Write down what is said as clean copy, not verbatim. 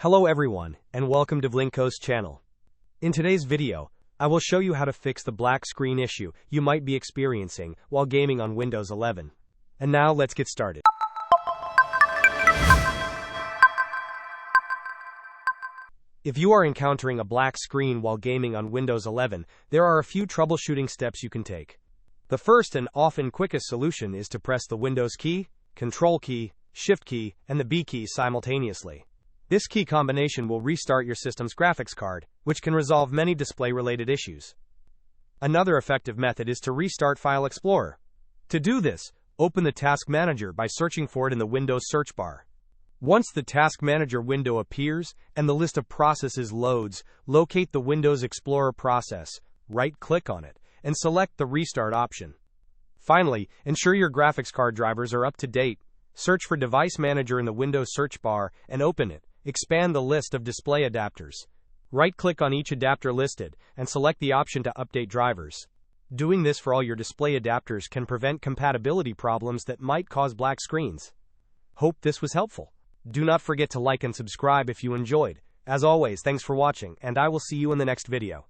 Hello everyone, and welcome to Vlinko's channel. In today's video, I will show you how to fix the black screen issue you might be experiencing while gaming on Windows 11. And now let's get started. If you are encountering a black screen while gaming on Windows 11, there are a few troubleshooting steps you can take. The first and often quickest solution is to press the Windows key, Control key, Shift key, and the B key simultaneously. This key combination will restart your system's graphics card, which can resolve many display-related issues. Another effective method is to restart File Explorer. To do this, open the Task Manager by searching for it in the Windows search bar. Once the Task Manager window appears and the list of processes loads, locate the Windows Explorer process, right-click on it, and select the Restart option. Finally, ensure your graphics card drivers are up to date. Search for Device Manager in the Windows search bar and open it. Expand the list of display adapters. Right-click on each adapter listed and select the option to update drivers. Doing this for all your display adapters can prevent compatibility problems that might cause black screens. Hope this was helpful. Do not forget to like and subscribe if you enjoyed. As always, thanks for watching, and I will see you in the next video.